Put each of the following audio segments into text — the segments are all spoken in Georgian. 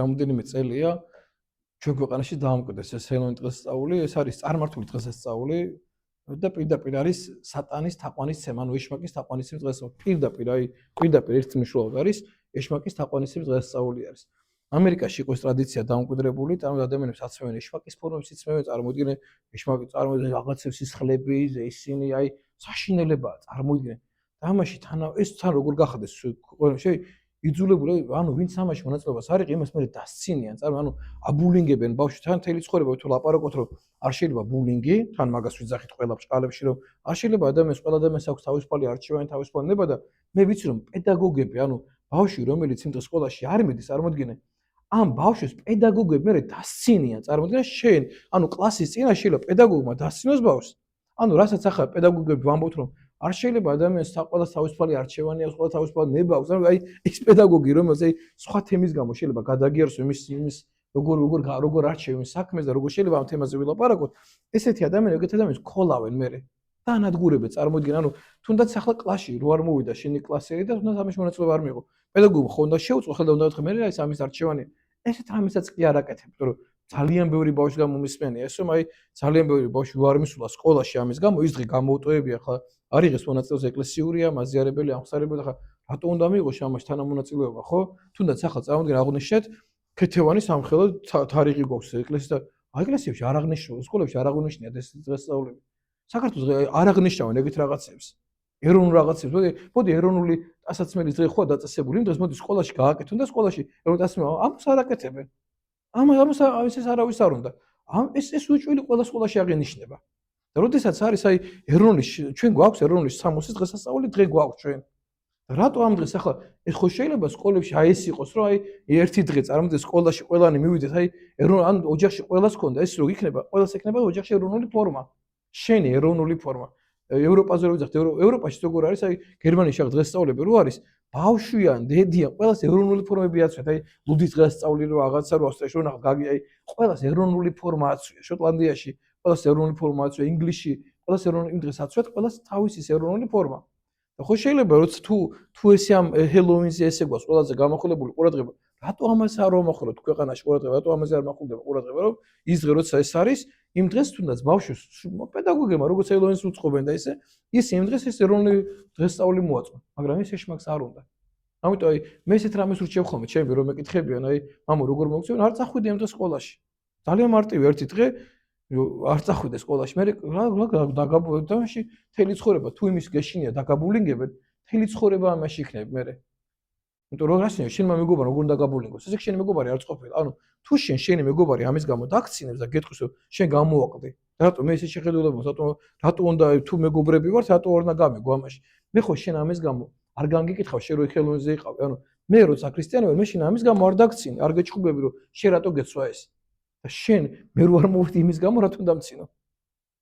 Რამდენიმე წელია ჩვენ ქვეყანაში დაამკვიდრეს ეს ჰელოვინ დღესასწაული, ეს არის წარმართული დღესასწაული და პირდაპირ არის სატანის თაყვანისცემა, ანუ ეშმაკის თაყვანისცემის დღესასწაული. პირდაპირ ერთ მნიშვნელოვნად არის ეშმაკის თაყვანისცემის დღესასწაული არის. ამერიკაში იყო ეს ტრადიცია დაამკვიდრებული, წარმოიდგინე ადამიანებს აცმევენ ეშმაკის ფორმებს, იცმევენ, წარმოიდგინე ეშმაკი წარმოიდგინე რაღაცებს ისხლები, ისინი აი საშინელებაა, წარმოიდგინე. და ამაში ეს თან როგორ გახდეს იძულებული, ანუ ვინც ამაში მონაწილეობას არ იღებს, იმას მე დასცინიან, ანუ აბულინგებენ ბავშვს, თან თელი ცხოვრება თუ ლაპარაკობთ, რომ არ შეიძლება ბულინგი, თან მაგას ვიძახით ყველა ბჭყალებში, რომ არ შეიძლება ადამიანს ყველა ადამიანს აქვს თავისუფალი არჩევანი, თავისუფალი ნება და მე ვიცი რომ პედაგოგები, ანუ ბავშვი რომელიც იმ დღეს სკოლაში არ მიდის, წარმოიდგინე, ამ ბავშვს პედაგოგები მე დასცინიან, წარმოიდგინე შენ, ანუ კლასის წინა შეიძლება პედაგოგმა დასცინოს ბავშვს. ანუ რასაც ახლა პედაგოგები ვამბობთ რომ არ შეიძლება ადამიანს ყველა თავისუფალი არჩევანი აქვს, ყველა თავისუფალი ნება აქვს. აი ეს პედაგოგი რომელიც აი სხვა თემის გამო შეიძლება გადაგიაროს იმის როგორ არჩევენ საქმეს და როგორ შეიძლება ამ თემაზე ვილაპარაკოთ. ესეთი ადამიანები, ეგეთი ადამიანები ქოლავენ მერე. და ანადგურებენ, წარმოიდგინე, ანუ თუნდაც ახლა კლასში რო არ მოვიდა შენი კლასელი და თუნდაც ამის მონაწილეობა არ მიიღო. პედაგოგმა ხო უნდა შეუწყო ხელდა უნდა ეთქე მერე აი ამის არჩევანია. ესეთ რამესაც კი არ აკეთებ, იმიტომ რომ ძალიან ბევრი ბავშვი გამომისმენია, ესე რომ აი ძალიან ბევრი ბავშვი არ მისულა სკოლაში ამის გამო, ის დღე გამოუტოვებია ხა არ იღებს მონაწილეობას ეკლესიურია, მაზიარებელი, ამხსარებელი, ხა რატო უნდა მიიღო შამაში თანამონაწილეობა, ხო? თუნდაც ახლა წარმოიდგინე აღნიშნეთ ქეთევანი სამხელოდ თარიღი გვაქვს ეკლესიის და ეკლესიებში არ აღნიშნავს, სკოლებში არ აღნიშნია ეს დღესასწაულები. საქართველოს არ აღნიშნავენ ეგეთ რაღაცებს. ეროვნულ რაღაცებს, მოდი ეროვნული ტანსაცმელის დღე ხო დაწესებული, იმ დღეს მოდი სკოლაში გააკეთონ და სკოლაში ეროვნული ტანსაცმელი ამას არ აკეთებენ. ამას ეს არავის არ უნდა. ეს უჭვილი ყველა სკოლაში აღინიშნება. და როდესაც არის აი ეროვნული ჩვენ გვაქვს ეროვნული სამოსის დღესასწაული დღე გვაქვს ჩვენ. რატო ამ დღეს ახლა ეს ხო შეიძლება სკოლებში აი ეს იყოს რომ აი ერთი დღე წარმოიდგინე სკოლაში ყველანი მივიდეს აი ან ოჯახში ყველას ქონდა ეს რო იქნება ყველას ექნება ოჯახში ეროვნული ფორმა. შენი ეროვნული ფორმა. ევროპაზე რო ვიძახთ ევროპაში როგორ არის აი გერმანიაში ახლა დღესასწაულები რო არის ბავშვიან დედიან ყველას ეროვნული ფორმები აცვიათ აი ლუდის დღესასწაული რო რაღაცა რო ავსტრიაში რო გაგი აი ყველას ეროვნული ფორმა აცვია შოტლანდიაში ყველას ეროვნული ფორმა აცვია ინგლისში ყველას ეროვნული იმ დღეს აცვიათ ყველას თავისი ეროვნული ფორმა და ხო შეიძლება როცა თუ ესე ამ ჰელოვინზე ესე გვაქვს ყველაზე გამახვილებული ყურადღება რატო ამას არ ვამახვილოთ ქვეყანაში ყურადღება რატო ამაზე არ მახვილდება ყურადღება რომ ის დღე როცა ეს არის იმ დღეს თუნდაც ბავშვს პედაგოგებმა როგორც ჰელოვინს უწყობენ და ისე ის იმ დღეს ეს ეროვნული დღესასწაული მოაწყო მაგრამ ეს ეშმაკს არ უნდა ამიტომ აი მე ესეთ რამეს ვრჩევ ხოლმე ჩემი რომ მეკითხებიან აი მამო როგორ მოგწევენ არ წახვიდე იმ დღეს სკოლაში ძალიან მარტივი ერთი დღე არ წახვიდე სკოლაში მე დაგაბულინგებაში თელი ცხოვრება თუ იმის გეშინია დაგაბულინგებენ თელი ცხოვრება ამაში იქნებ მე იმიტომ რომ რასინია შენმა მეგობარმა როგორ დაგაბულინგოს ესე შენი მეგობარი არ წყოფილა ანუ თუ შენი მეგობარი ამის გამო დაგცინებს და გეტყვის რომ შენ გამოვაკლდი რატო მე ესე შეხედულება რატო უნდა თუ მეგობრები ვართ რატო არ უნდა გამიგო ამაში მე ხო შენ ამის გამო არ განგიკითხავ შენ რო ხელოვნზე იყავი ანუ მე როცა ქრისტიანი ვარ მე შენ ამის გამო არ დაგცინე არ გეჭუბები რომ შენ რატო გეცვა ეს და შენ მე რო არ მოვხდი იმის გამო რატო დამცინო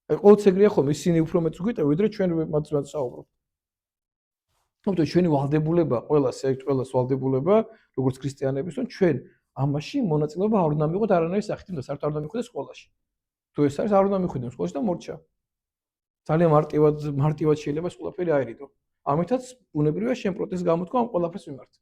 აი ყოველთვის ეგრეა ხომ ისინი უფრო მეც გვიტევ ვიდრე ჩვენ მათ საუბრობთ თუმცა ჩვენი ვალდებულება ყველას ვალდებულება როგორც ქრისტიანების რომ ჩვენ ამაში მონაწილეობა არ უნდა მიიღოთ არანაირი სახით და საერთოდ არ უნდა მიხვდეს სკოლაში თუ ეს არის არ უნდა მიხვდეს სკოლაში და მორჩა ძალიან მარტივად შეიძლება ეს ყველაფერი აერიდო ამითაც ბუნებრივია შენ პროტესტს გამოთქვა ამ ყველაფერს მიმართ